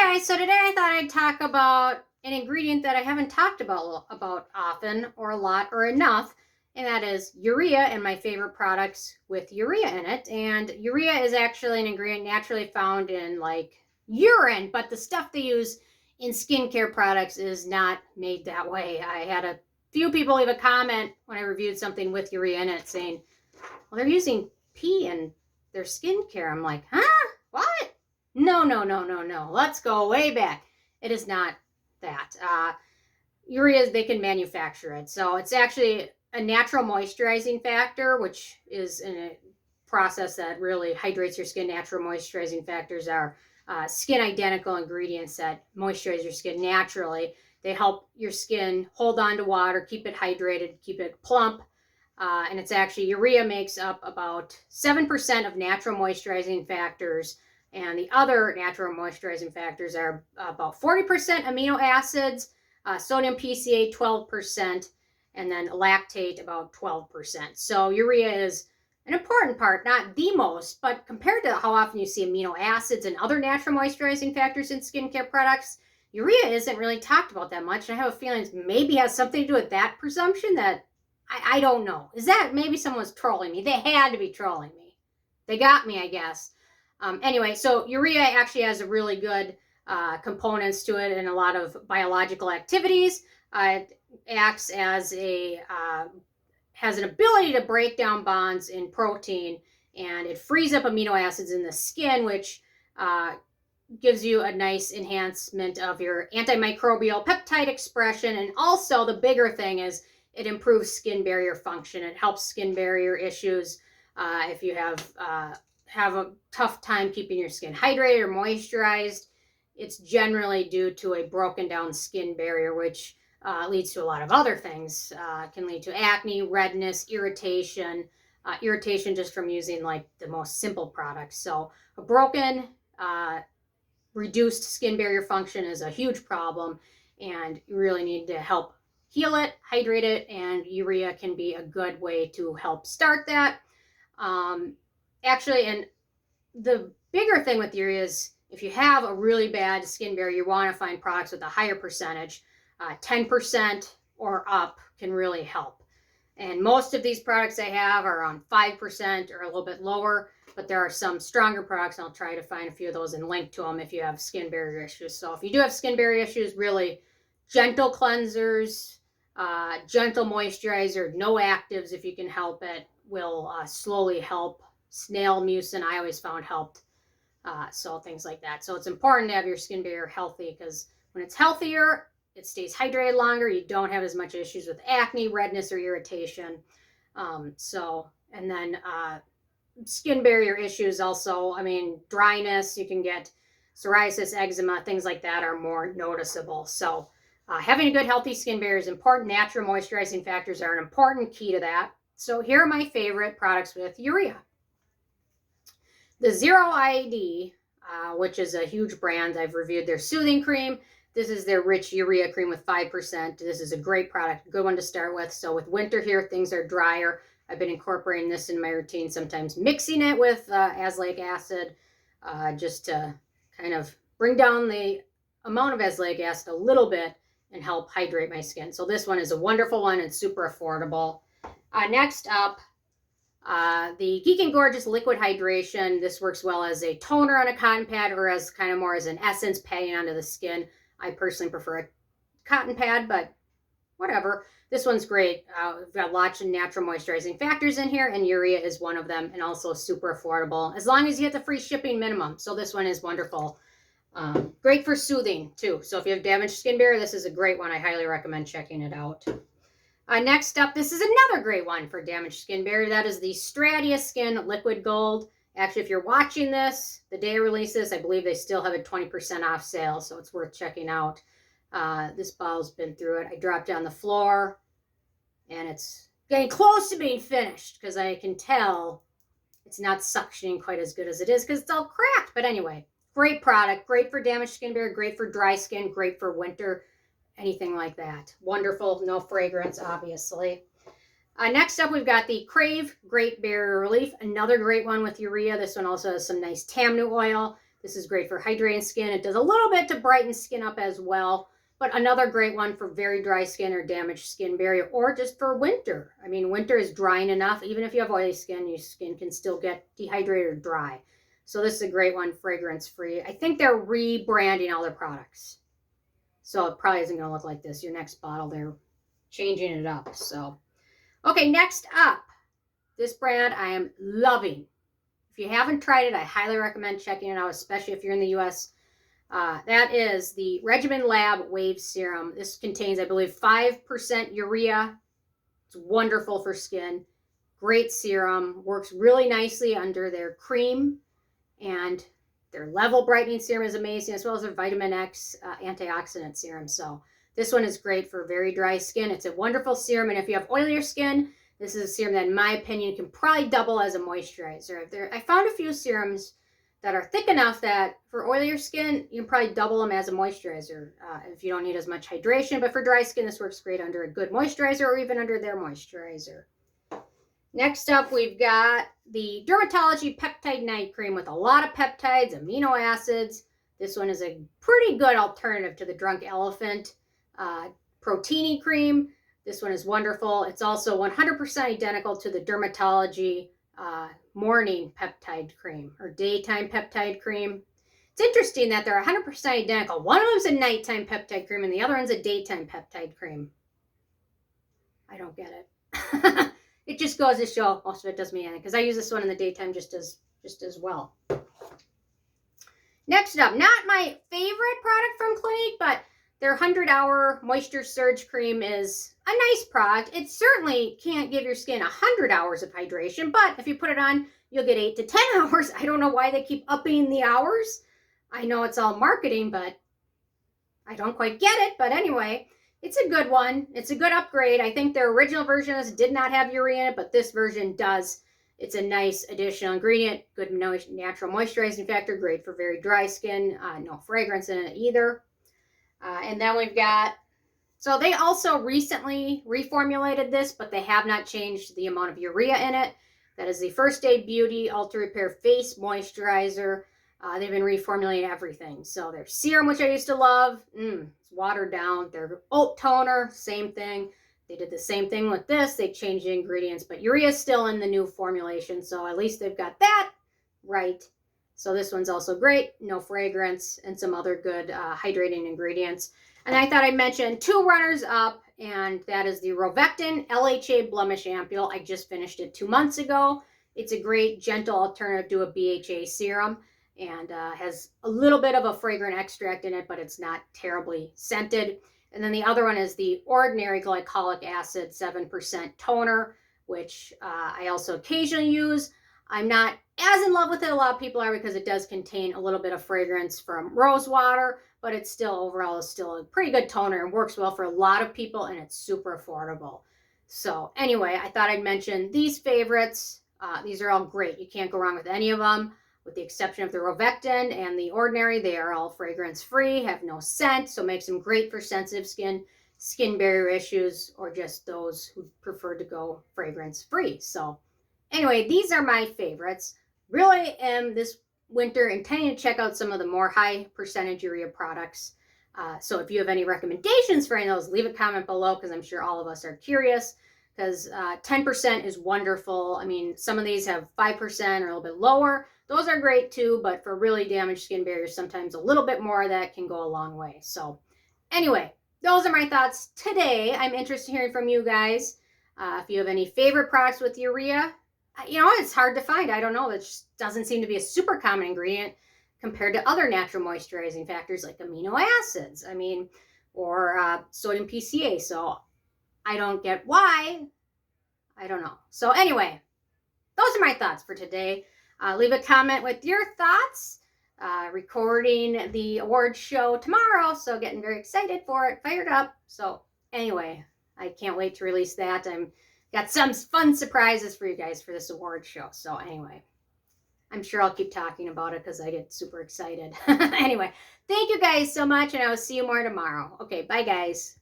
guys, so today I thought I'd talk about an ingredient that I haven't talked about often or a lot or enough, and that is urea and my favorite products with urea in it. And urea is actually an ingredient naturally found in like urine, but the stuff they use in skincare products is not made that way. I had a few people leave a comment when I reviewed something with urea in it saying, well, they're using pee in their skincare. I'm like, huh? What? No. Let's go way back. It is not that. Urea, they can manufacture it. So it's actually a natural moisturizing factor, which is a process that really hydrates your skin. Natural moisturizing factors are skin identical ingredients that moisturize your skin naturally. They help your skin hold on to water, keep it hydrated, keep it plump. And it's actually, urea makes up about 7% of natural moisturizing factors. And the other natural moisturizing factors are about 40% amino acids, sodium PCA 12%, and then lactate about 12%. So urea is an important part, not the most, but compared to how often you see amino acids and other natural moisturizing factors in skincare products, urea isn't really talked about that much. And I have a feeling it maybe has something to do with that presumption that I don't know. Is that maybe someone's trolling me? They had to be trolling me. They got me, I guess. Anyway, so urea actually has a really good components to it and a lot of biological activities. It acts as has an ability to break down bonds in protein, and it frees up amino acids in the skin, which gives you a nice enhancement of your antimicrobial peptide expression. And also the bigger thing is it improves skin barrier function. It helps skin barrier issues if you have a tough time keeping your skin hydrated or moisturized. It's generally due to a broken down skin barrier, which leads to a lot of other things. Can lead to acne, redness, irritation just from using like the most simple products. So a broken, reduced skin barrier function is a huge problem, and you really need to help heal it, hydrate it, and urea can be a good way to help start that. Actually, and the bigger thing with urea is if you have a really bad skin barrier, you want to find products with a higher percentage. 10% or up can really help. And most of these products I have are on 5% or a little bit lower, but there are some stronger products, and I'll try to find a few of those and link to them if you have skin barrier issues. So if you do have skin barrier issues, really gentle cleansers, gentle moisturizer, no actives if you can help it, will slowly help. Snail mucin I always found helped. So things like that. So it's important to have your skin barrier healthy, because when it's healthier, it stays hydrated longer. You don't have as much issues with acne, redness, or irritation. And then skin barrier issues also, dryness, you can get psoriasis, eczema, things like that are more noticeable. So having a good healthy skin barrier is important. Natural moisturizing factors are an important key to that. So here are my favorite products with urea. The Zeroid, which is a huge brand. I've reviewed their soothing cream. This is their rich urea cream with 5%. This is a great product, good one to start with. So with winter here, things are drier. I've been incorporating this in my routine, sometimes mixing it with azelaic acid just to kind of bring down the amount of azelaic acid a little bit and help hydrate my skin. So this one is a wonderful one and super affordable. Next up, the Geek and Gorgeous Liquid Hydration. This works well as a toner on a cotton pad or as kind of more as an essence patting onto the skin. I personally prefer a cotton pad, but whatever. This one's great. We've got lots of natural moisturizing factors in here, and urea is one of them, and also super affordable, as long as you get the free shipping minimum. So this one is wonderful. Great for soothing, too. So if you have damaged skin barrier, this is a great one. I highly recommend checking it out. Next up, this is another great one for damaged skin barrier. That is the Stratia Skin Liquid Gold. Actually, if you're watching this, the day I release this, I believe they still have a 20% off sale, so it's worth checking out. This bottle's been through it. I dropped it on the floor, and it's getting close to being finished, because I can tell it's not suctioning quite as good as it is, because it's all cracked. But anyway, great product. Great for damaged skin barrier, great for dry skin, great for winter, anything like that. Wonderful. No fragrance, obviously. Next up, we've got the Krave Great Barrier Relief, another great one with urea. This one also has some nice Tamnu oil. This is great for hydrating skin. It does a little bit to brighten skin up as well. But another great one for very dry skin or damaged skin barrier, or just for winter. I mean, winter is drying enough. Even if you have oily skin, your skin can still get dehydrated or dry. So this is a great one, fragrance-free. I think they're rebranding all their products. So it probably isn't going to look like this. Your next bottle, they're changing it up. So, okay, next up, this brand I am loving. If you haven't tried it, I highly recommend checking it out, especially if you're in the U.S. That is the Regimen Lab Wave Serum. This contains, I believe, 5% urea. It's wonderful for skin. Great serum. Works really nicely under their cream. And their Level Brightening Serum is amazing, as well as their Vitamin X antioxidant serum. So this one is great for very dry skin. It's a wonderful serum. And if you have oilier skin, this is a serum that, in my opinion, can probably double as a moisturizer. I found a few serums that are thick enough that for oilier skin, you can probably double them as a moisturizer if you don't need as much hydration. But for dry skin, this works great under a good moisturizer or even under their moisturizer. Next up, we've got the Dermatology Peptide Night Cream with a lot of peptides, amino acids. This one is a pretty good alternative to the Drunk Elephant Proteiny Cream. This one is wonderful. It's also 100% identical to the Dermatology Morning Peptide Cream or Daytime Peptide Cream. It's interesting that they're 100% identical. One of them's a nighttime peptide cream and the other one's a daytime peptide cream. I don't get it. It just goes to show most of it does me anything because I use this one in the daytime just as well. Next up, not my favorite product from Clinique, but their 100-hour moisture surge cream is a nice product. It certainly can't give your skin 100 hours of hydration, but if you put it on, you'll get 8 to 10 hours. I don't know why they keep upping the hours. I know it's all marketing, but I don't quite get it. But anyway, it's a good one. It's a good upgrade. I think their original version of this did not have urea in it, but this version does. It's a nice additional ingredient, good natural moisturizing factor, great for very dry skin, no fragrance in it either. And then we've got, so they also recently reformulated this, but they have not changed the amount of urea in it. That is the First Aid Beauty Ultra Repair Face Moisturizer. They've been reformulating everything. So their serum, which I used to love, it's watered down. Their oat toner, same thing. They did the same thing with this. They changed the ingredients, but urea is still in the new formulation. So at least they've got that right. So this one's also great. No fragrance and some other good hydrating ingredients. And I thought I'd mention 2 runners up, and that is the Rovectin LHA Blemish Ampoule. I just finished it 2 months ago. It's a great, gentle alternative to a BHA serum and has a little bit of a fragrant extract in it, but it's not terribly scented. And then the other one is the Ordinary Glycolic Acid 7% Toner, which I also occasionally use. I'm not as in love with it a lot of people are because it does contain a little bit of fragrance from rose water, but it's still overall is still a pretty good toner and works well for a lot of people, and it's super affordable. So anyway, I thought I'd mention these favorites. These are all great. You can't go wrong with any of them, with the exception of the Rovectin and the Ordinary. They are all fragrance-free, have no scent, so makes them great for sensitive skin, skin barrier issues, or just those who prefer to go fragrance-free. So anyway, these are my favorites. Really am this winter intending to check out some of the more high percentage urea products. So if you have any recommendations for any of those, leave a comment below because I'm sure all of us are curious, because 10% is wonderful. I mean, some of these have 5% or a little bit lower. Those are great too, but for really damaged skin barriers, sometimes a little bit more of that can go a long way. So anyway, those are my thoughts today. I'm interested in hearing from you guys. If you have any favorite products with urea, you know, it's hard to find. I don't know. It just doesn't seem to be a super common ingredient compared to other natural moisturizing factors like amino acids. I mean, or sodium PCA. So I don't get why. I don't know. So anyway, those are my thoughts for today. Leave a comment with your thoughts. Recording the awards show tomorrow, so getting very excited for it, fired up. So anyway, I can't wait to release that. I'm got some fun surprises for you guys for this award show. So anyway, I'm sure I'll keep talking about it because I get super excited. Anyway, thank you guys so much, and I will see you more tomorrow. Okay, bye guys.